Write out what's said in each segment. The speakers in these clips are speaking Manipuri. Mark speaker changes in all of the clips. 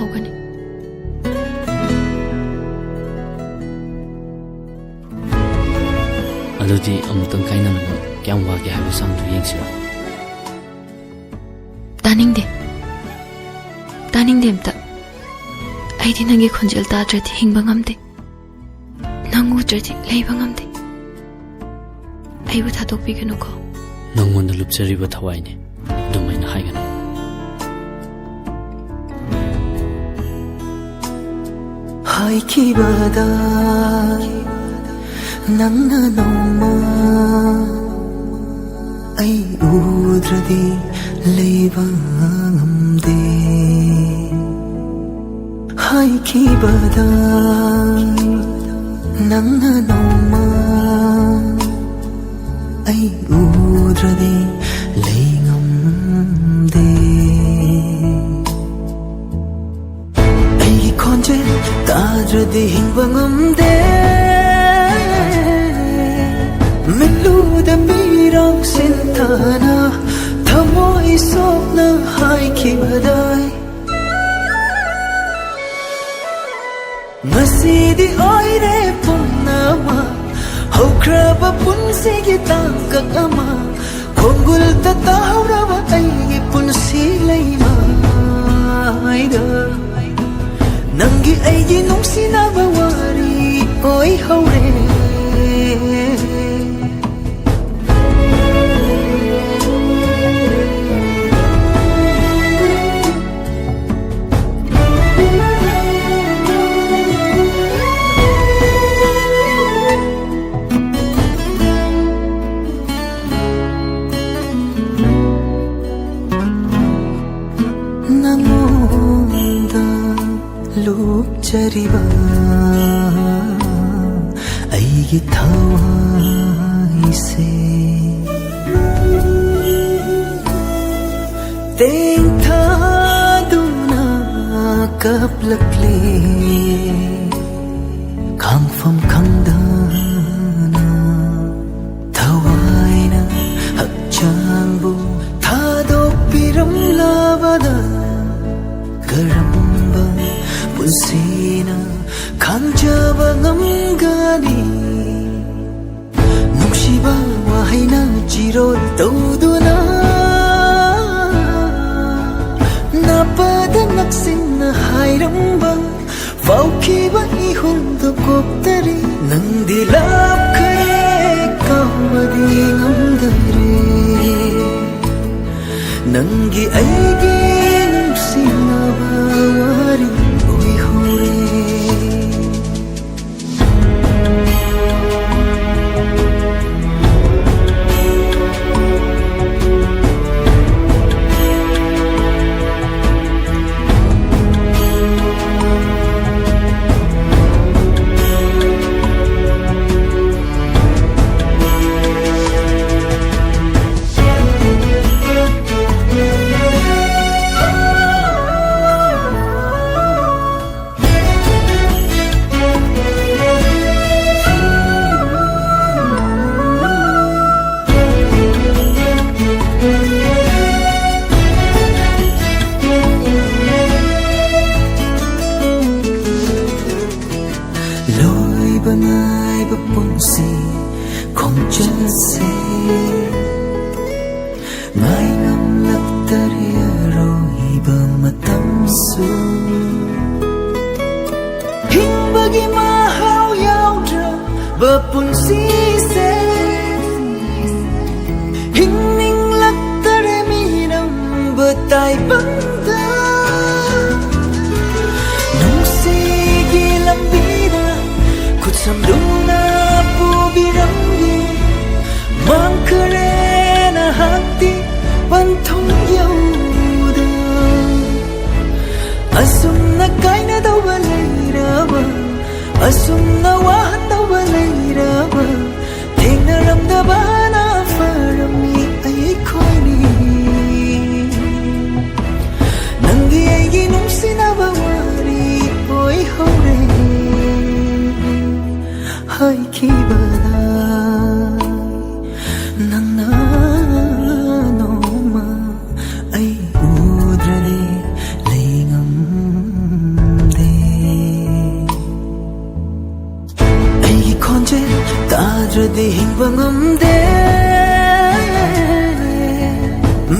Speaker 1: ꯍꯧꯒꯅꯤ
Speaker 2: ꯑꯗꯨꯗꯤ ꯑꯃꯨꯛꯇꯪ ꯀꯥꯏꯅꯔꯒ ꯀꯌꯥꯝ ꯋꯥꯒꯦ ꯍꯥꯏꯕ ꯆꯥꯡꯗꯨ ꯌꯦꯡꯁꯤꯔꯣ
Speaker 1: ꯇꯥꯅꯤꯡꯗꯦ ꯑꯝꯇ ꯑꯩꯗꯤ ꯅꯪꯒꯤ ꯈꯣꯟꯖꯦꯜ ꯇꯥꯗ꯭ꯔꯗꯤ ꯍꯤꯡꯕ ꯉꯝꯗꯦ ꯅꯪ ꯎꯗ꯭ꯔꯗꯤ ꯂꯩꯕ ꯉꯝꯗꯦ ꯑꯩꯕꯨ ꯊꯥꯗꯣꯛꯄꯤꯒꯅꯨꯀꯣ
Speaker 2: ꯅꯪꯉꯣꯟꯗ ꯂꯨꯞꯆꯔꯤꯕ ꯊꯋꯥꯏꯅꯦ ꯑꯗꯨꯃꯥꯏꯅ ꯍꯥꯏꯒꯅꯨ
Speaker 3: ꯍꯥꯏꯈꯤꯕꯗ ꯅꯪꯅ ꯅꯣꯡꯃ ꯑꯩ ꯎꯗ꯭ꯔꯗꯤ ꯂꯩꯕ ꯉꯝꯗꯦ ꯍꯥꯏꯈꯤꯕꯗ ꯅꯪꯅ ꯅꯣꯡꯃ ꯑꯩ ꯎꯗ꯭ꯔꯗꯤ ꯂꯩ ꯉꯝꯗꯦ ꯑꯩꯒꯤ ꯈꯣꯟꯖꯦꯜ ꯇꯥꯗ꯭ꯔꯗꯤ ꯍꯤꯡꯕ ꯉꯝꯗꯦ ꯃꯤꯠꯂꯨꯗ ꯃꯤꯔꯥꯡ ꯁꯤꯟꯊꯥꯅ ꯊꯃꯣꯏ ꯁꯣꯛꯅ ꯍꯥꯏꯈꯤꯕꯗꯥꯏ ꯉꯁꯤꯗꯤ ꯑꯣꯏꯔꯦ ꯄꯨꯝꯅꯃꯛ ꯍꯧꯈ꯭ꯔꯕ ꯄꯨꯟꯁꯤꯒꯤ ꯇꯥꯡꯀꯛ ꯑꯃ ꯈꯣꯡꯒꯨꯜꯗ ꯇꯥꯍꯧꯔꯕ ꯑꯩꯒꯤ ꯄꯨꯟꯁꯤ ꯂꯩꯃꯥꯏꯗ ꯅꯪꯒꯤ ꯑꯩꯒꯤ ꯅꯨꯡꯁꯤꯅꯕ ꯋꯥꯔꯤ ꯑꯣꯏꯍꯧꯔꯦ ꯂꯨꯞꯆꯔꯤꯕ ꯑꯩꯒꯤ ꯊꯋꯥꯏꯁꯦ ꯇꯦꯡꯊꯥꯗꯨꯅ ꯀꯞꯂꯛꯂꯦ ꯈꯥꯡꯐꯝ ꯈꯪꯗꯅ ꯊꯋꯥꯏꯅ ꯍꯛꯆꯥꯡꯕꯨ ꯊꯥꯗꯣꯛꯄꯤꯔꯝꯂꯕꯗ ꯀꯔꯝꯕ ꯄꯨꯟꯁꯤꯅ ꯈꯥꯡꯖꯕ ꯉꯝꯒꯅꯤ ꯅꯨꯡꯁꯤꯕ ꯋꯥꯍꯩꯅ ꯆꯤꯔꯣꯜ ꯇꯧꯗꯨꯅ ꯅꯥꯄꯗ ꯅꯛꯁꯤꯟꯅ ꯍꯥꯏꯔꯝꯕ ꯐꯥꯎꯈꯤꯕ ꯏꯍꯨꯜꯗꯨ ꯀꯣꯛꯇꯔꯤ ꯅꯪꯗꯤ ꯂꯥꯞꯈ꯭ꯔꯦ ꯀꯥꯎꯕꯗꯤ ꯉꯝꯗꯔꯦ ꯅꯪꯒꯤ ꯑꯩꯒꯤ ꯅꯨꯡꯁꯤꯅꯕ ꯋꯥꯔꯤ ꯑꯣꯏꯍꯧꯔꯦ 나이바 뽕시 콩전세 나이 남락다리야로 이밤 마탐수 흰박이 마하오 야우드라 버뿐시세 흰닝락다리 미남 버타이 방다 농시기 lambi다 Samduna pubiramgi Mangkarena hati Pantong yauda Asumna kaina daw balairaba Asumna wahan daw balairaba Tingnaramdaba na farami ay koini Nanggi ay ginong sinabawari Oy hore 하이키바다 낭나노마 아이 우드라니 레잉엄 khonjel tadradi hingba ngamde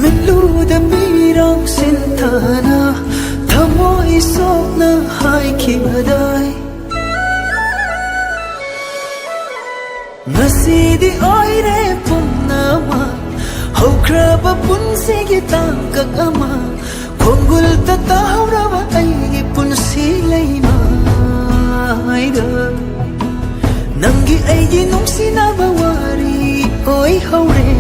Speaker 3: Miluda mirang sintana Thamoi sopna haikibadai Ngasidi oire pumnama Haukraba punsigi tangkak ama Khongul ta tauraba aigi punsi leima Aida Nangi aigi nungsinaba wari Oi haure